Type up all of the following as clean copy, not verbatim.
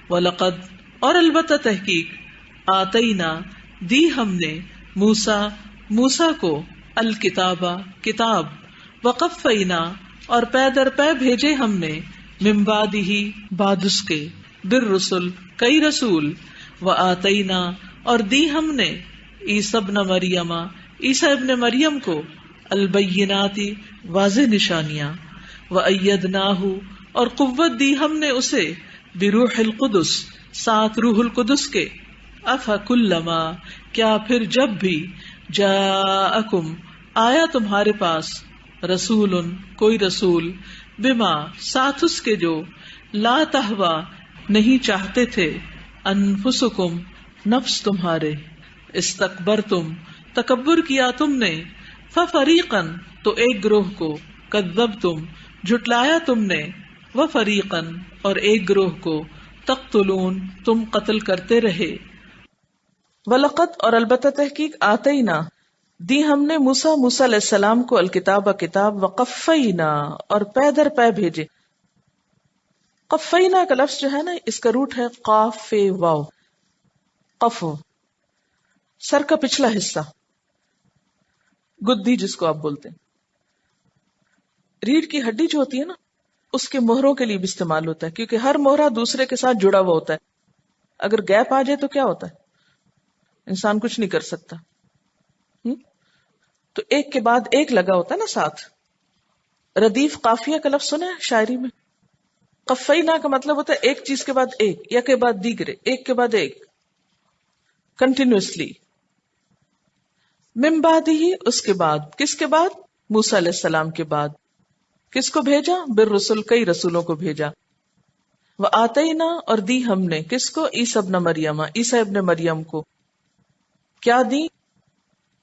وَلَقَدْ اور البتہ تحقیق آتینا دی ہم نے موسیٰ کو الکتابہ کتاب وقفینا اور پے در پے بھیجے ہم نے من بعدہ بعد اس کے بالرسل کئی رسول وآتینا اور دی ہم نے عیسیٰ ابن مریم عیسیٰ ابن مریم کو البینات واضح نشانیاں وأیدناہ اور قوت دی ہم نے اسے بروح القدس ساتھ روح القدس کے افکلما کیا پھر جب بھی جاءکم آیا تمہارے پاس رسول کوئی رسول بما ساتھ اس کے جو لا تہوا نہیں چاہتے تھے انفسکم نفس تمہارے استکبرتم تکبر کیا تم نے ففریقا تو ایک گروہ کو کذبتم جھٹلایا تم نے وفریقا اور ایک گروہ کو تقتلون تم قتل کرتے رہے وَلَقَدْ اور البتہ تحقیق آتینا دی ہم نے موسیٰ علیہ السلام کو الکتاب کتاب وقفینا اور پے در پے بھیجے. قفینا کا لفظ جو ہے نا اس کا روٹ ہے قاف فے واو. قف سر کا پچھلا حصہ گدی جس کو آپ بولتے ہیں. ریڑھ کی ہڈی جو ہوتی ہے نا اس کے مہروں کے لیے بھی استعمال ہوتا ہے کیونکہ ہر مہرہ دوسرے کے ساتھ جڑا ہوا ہوتا ہے. اگر گیپ آ جائے تو کیا ہوتا ہے انسان کچھ نہیں کر سکتا. تو ایک کے بعد ایک لگا ہوتا ہے نا ساتھ. ردیف قافیہ کا لفظ سنا ہے شاعری میں. قفینا کا مطلب ہوتا ہے ایک چیز کے بعد ایک یا کے بعد دیگرے ایک کے بعد ایک کنٹینیوسلی. من بعد ہی اس کے بعد کس کے بعد موسیٰ علیہ السلام کے بعد کس کو بھیجا بالرسل کئی رسولوں کو بھیجا. وآتینا اور دی ہم نے کس کو عیسیٰ ابن مریم عیسیٰ ابن مریم کو کیا دی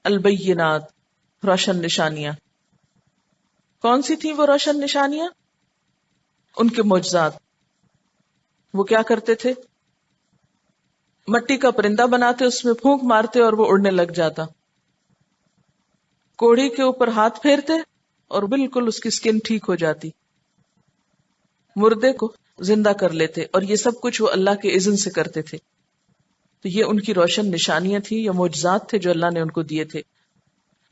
البینات روشن نشانیاں. کون سی تھی وہ روشن نشانیاں؟ ان کے معجزات. وہ کیا کرتے تھے مٹی کا پرندہ بناتے اس میں پھونک مارتے اور وہ اڑنے لگ جاتا. کوڑی کے اوپر ہاتھ پھیرتے اور بالکل اس کی سکن ٹھیک ہو جاتی. مردے کو زندہ کر لیتے اور یہ سب کچھ وہ اللہ کے اذن سے کرتے تھے. تو یہ ان کی روشن نشانیاں تھیں یا معجزات تھے جو اللہ نے ان کو دیے تھے.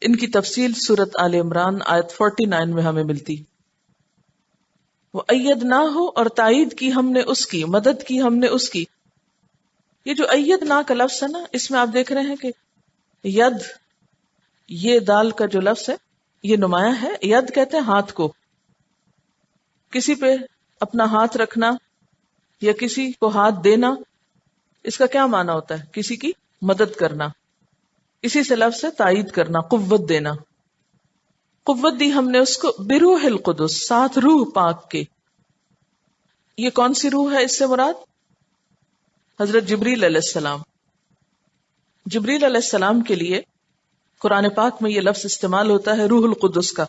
ان کی تفصیل سورۃ آل عمران آیت 49 میں ہمیں ملتی. وَأَيَّدْنَاهُ اور تائید کی ہم نے اس کی مدد کی ہم نے اس کی. یہ جو ایدنا کا لفظ ہے نا اس میں آپ دیکھ رہے ہیں کہ ید یہ دال کا جو لفظ ہے یہ نمایاں ہے. ید کہتے ہیں ہاتھ کو. کسی پہ اپنا ہاتھ رکھنا یا کسی کو ہاتھ دینا اس کا کیا معنی ہوتا ہے کسی کی مدد کرنا. اسی سے لفظ ہے تائید کرنا قوت دینا. قوت دی ہم نے اس کو بروح القدس ساتھ روح پاک کے. یہ کون سی روح ہے اس سے مراد؟ حضرت جبریل علیہ السلام. جبریل علیہ السلام کے لیے قرآن پاک میں یہ لفظ استعمال ہوتا ہے روح القدس کا.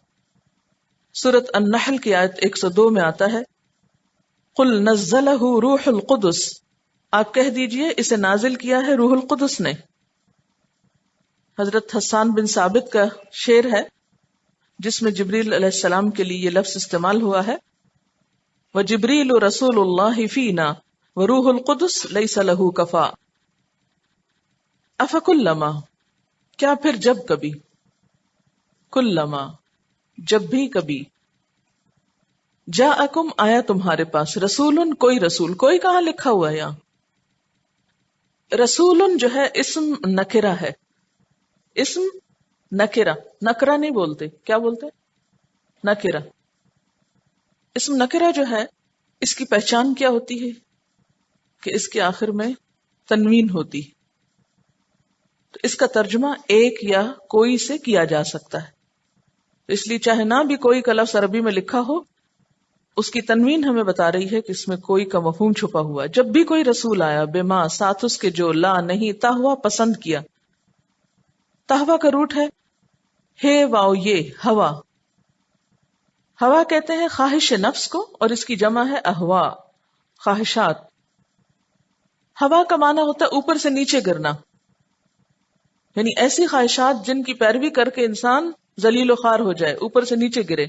سورۃ النحل کی آیت 102 میں آتا ہے قل نزلہ روح القدس. آپ کہہ دیجئے اسے نازل کیا ہے روح القدس نے. حضرت حسان بن ثابت کا شعر ہے جس میں جبریل علیہ السلام کے لیے یہ لفظ استعمال ہوا ہے وجبریل رسول اللہ فینا وروح القدس لیس لہ کفا. افکلما کیا پھر جب کبھی کلما جب بھی کبھی جاءکم آیا تمہارے پاس رسول کوئی رسول. کوئی کہاں لکھا ہوا ہے یہاں؟ رسول جو ہے اسم نکرہ ہے. اسم نکرہ نکرہ نہیں بولتے. کیا بولتے؟ نکرہ. اسم نکرہ جو ہے اس کی پہچان کیا ہوتی ہے کہ اس کے آخر میں تنوین ہوتی. تو اس کا ترجمہ ایک یا کوئی سے کیا جا سکتا ہے. اس لیے چاہے نہ بھی کوئی کا لفظ عربی میں لکھا ہو اس کی تنوین ہمیں بتا رہی ہے کہ اس میں کوئی کا مفہوم چھپا ہوا. جب بھی کوئی رسول آیا بما ساتھ اس کے جو لا نہیں تہوا پسند کیا. تہوا کا روٹ ہے ہے واو یہ ہوا. ہوا کہتے ہیں خواہش نفس کو اور اس کی جمع ہے اہوا خواہشات. ہوا کا معنی ہوتا ہے اوپر سے نیچے گرنا یعنی ایسی خواہشات جن کی پیروی کر کے انسان ذلیل و خوار ہو جائے اوپر سے نیچے گرے.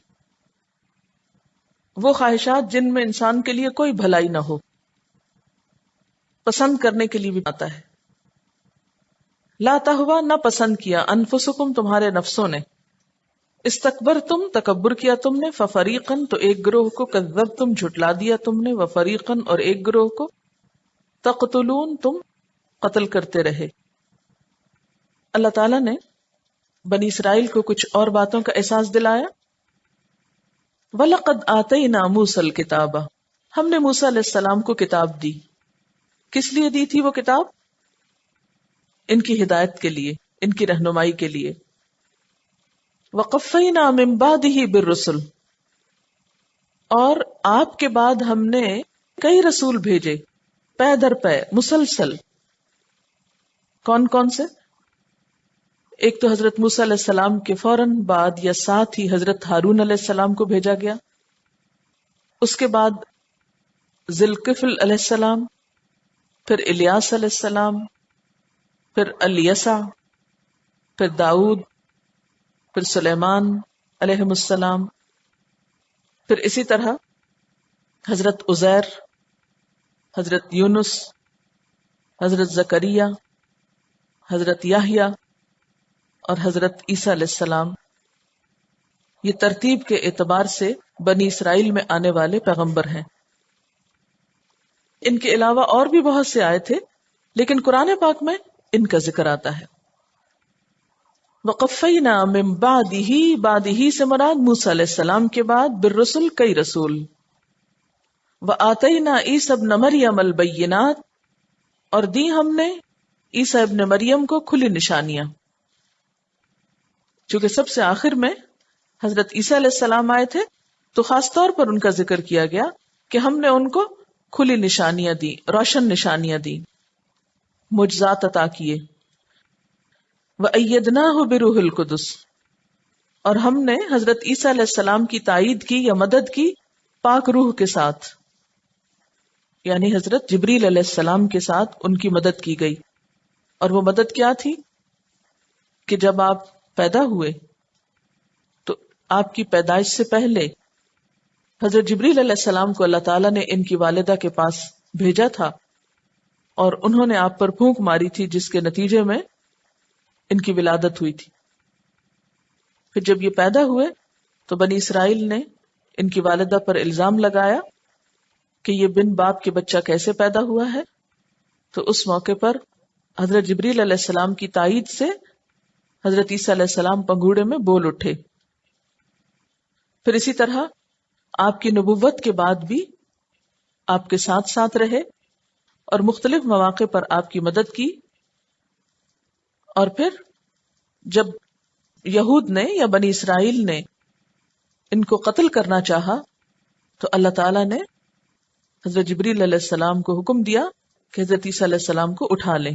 وہ خواہشات جن میں انسان کے لیے کوئی بھلائی نہ ہو. پسند کرنے کے لیے بھی آتا ہے. لا تہوا نہ پسند کیا انفسکم تمہارے نفسوں نے، استکبرتم تکبر کیا تم نے، ففریقن تو ایک گروہ کو، کذبتم جھٹلا دیا تم نے، وفریقن اور ایک گروہ کو، تقتلون تم قتل کرتے رہے. اللہ تعالیٰ نے بنی اسرائیل کو کچھ اور باتوں کا احساس دلایا. وَلَقَدْ آتَيْنَا مُوسَى الْكِتَابَ، ہم نے موسیٰ علیہ السلام کو کتاب دی. کس لیے دی تھی وہ کتاب؟ ان کی ہدایت کے لیے، ان کی رہنمائی کے لیے. وَقَفَّيْنَا مِن بَعْدِهِ بِالرُّسُلِ، اور آپ کے بعد ہم نے کئی رسول بھیجے، پے در پے، مسلسل. کون کون سے؟ ایک تو حضرت موسیٰ علیہ السلام کے فوراً بعد یا ساتھ ہی حضرت ہارون علیہ السلام کو بھیجا گیا. اس کے بعد ذوالکفل علیہ السلام، پھر الیاس علیہ السلام، پھر الیسع، پھر داؤد، پھر سلیمان علیہ السلام، پھر اسی طرح حضرت عزیر، حضرت یونس، حضرت زکریا، حضرت یحییٰ اور حضرت عیسیٰ علیہ السلام. یہ ترتیب کے اعتبار سے بنی اسرائیل میں آنے والے پیغمبر ہیں. ان کے علاوہ اور بھی بہت سے آئے تھے، لیکن قرآن پاک میں ان کا ذکر آتا ہے. وقفینا من بعدہ سے مراد موسیٰ علیہ السلام کے بعد، بالرسل کئی رسول. وآتینا عیسی ابن مریم البینات، اور دی ہم نے عیسیٰ ابن مریم کو کھلی نشانیاں. چونکہ سب سے آخر میں حضرت عیسیٰ علیہ السلام آئے تھے تو خاص طور پر ان کا ذکر کیا گیا کہ ہم نے ان کو کھلی نشانیاں دی، روشن نشانیاں دی، معجزات عطا کیے. وَأَيَّدْنَاهُ بِرُوحِ الْقُدُسِ، اور ہم نے حضرت عیسیٰ علیہ السلام کی تائید کی یا مدد کی پاک روح کے ساتھ، یعنی حضرت جبریل علیہ السلام کے ساتھ ان کی مدد کی گئی. اور وہ مدد کیا تھی کہ جب آپ پیدا ہوئے تو آپ کی پیدائش سے پہلے حضرت جبریل علیہ السلام کو اللہ تعالیٰ نے ان کی والدہ کے پاس بھیجا تھا، اور انہوں نے آپ پر پھونک ماری تھی، جس کے نتیجے میں ان کی ولادت ہوئی تھی. پھر جب یہ پیدا ہوئے تو بنی اسرائیل نے ان کی والدہ پر الزام لگایا کہ یہ بن باپ کے بچہ کیسے پیدا ہوا ہے. تو اس موقع پر حضرت جبریل علیہ السلام کی تائید سے حضرت عیسیٰ علیہ السلام پنگوڑے میں بول اٹھے. پھر اسی طرح آپ کی نبوت کے بعد بھی آپ کے ساتھ ساتھ رہے اور مختلف مواقع پر آپ کی مدد کی. اور پھر جب یہود نے یا بنی اسرائیل نے ان کو قتل کرنا چاہا تو اللہ تعالیٰ نے حضرت جبریل علیہ السلام کو حکم دیا کہ حضرت عیسیٰ علیہ السلام کو اٹھا لیں.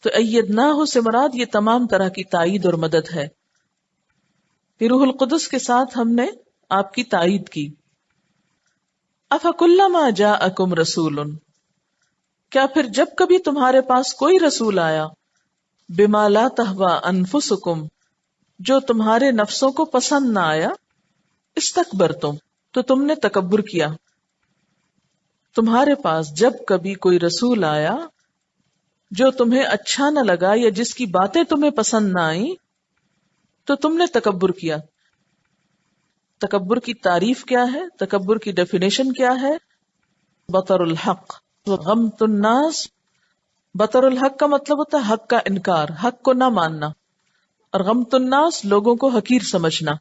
تو ایدناہ سے مراد یہ تمام طرح کی تائید اور مدد ہے. کہ روح القدس کے ساتھ ہم نے آپ کی تائید کی. افکلما جاءکم رسول، کیا پھر جب کبھی تمہارے پاس کوئی رسول آیا، بما لا تہوی انفسکم، جو تمہارے نفسوں کو پسند نہ آیا، استکبرتم تو تم نے تکبر کیا. تمہارے پاس جب کبھی کوئی رسول آیا جو تمہیں اچھا نہ لگا یا جس کی باتیں تمہیں پسند نہ آئیں تو تم نے تکبر کیا. تکبر کی تعریف کیا ہے؟ تکبر کی ڈیفینیشن کیا ہے؟ بطر الحق وغمت الناس. بطر الحق کا مطلب ہوتا ہے حق کا انکار، حق کو نہ ماننا، اور غمت الناس لوگوں کو حقیر سمجھنا.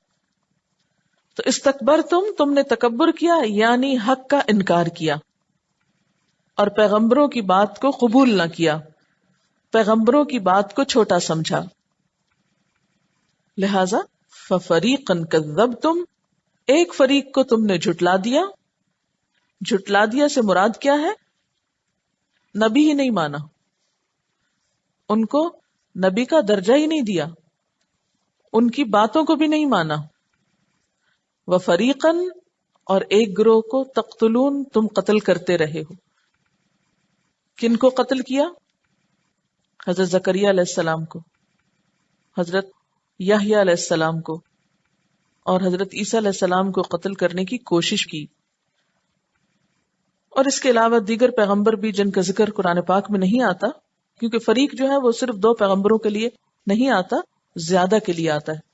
تو استکبرتم تم نے تکبر کیا، یعنی حق کا انکار کیا اور پیغمبروں کی بات کو قبول نہ کیا، پیغمبروں کی بات کو چھوٹا سمجھا. لہذا ففریقا کذبتم، ایک فریق کو تم نے جھٹلا دیا. جھٹلا دیا سے مراد کیا ہے؟ نبی ہی نہیں مانا، ان کو نبی کا درجہ ہی نہیں دیا، ان کی باتوں کو بھی نہیں مانا. وفریقا، اور ایک گروہ کو، تقتلون تم قتل کرتے رہے ہو. کن کو قتل کیا؟ حضرت زکریا علیہ السلام کو، حضرت یحییٰ علیہ السلام کو، اور حضرت عیسیٰ علیہ السلام کو قتل کرنے کی کوشش کی. اور اس کے علاوہ دیگر پیغمبر بھی جن کا ذکر قرآن پاک میں نہیں آتا، کیونکہ فریق جو ہے وہ صرف 2 پیغمبروں کے لیے نہیں آتا، زیادہ کے لیے آتا ہے.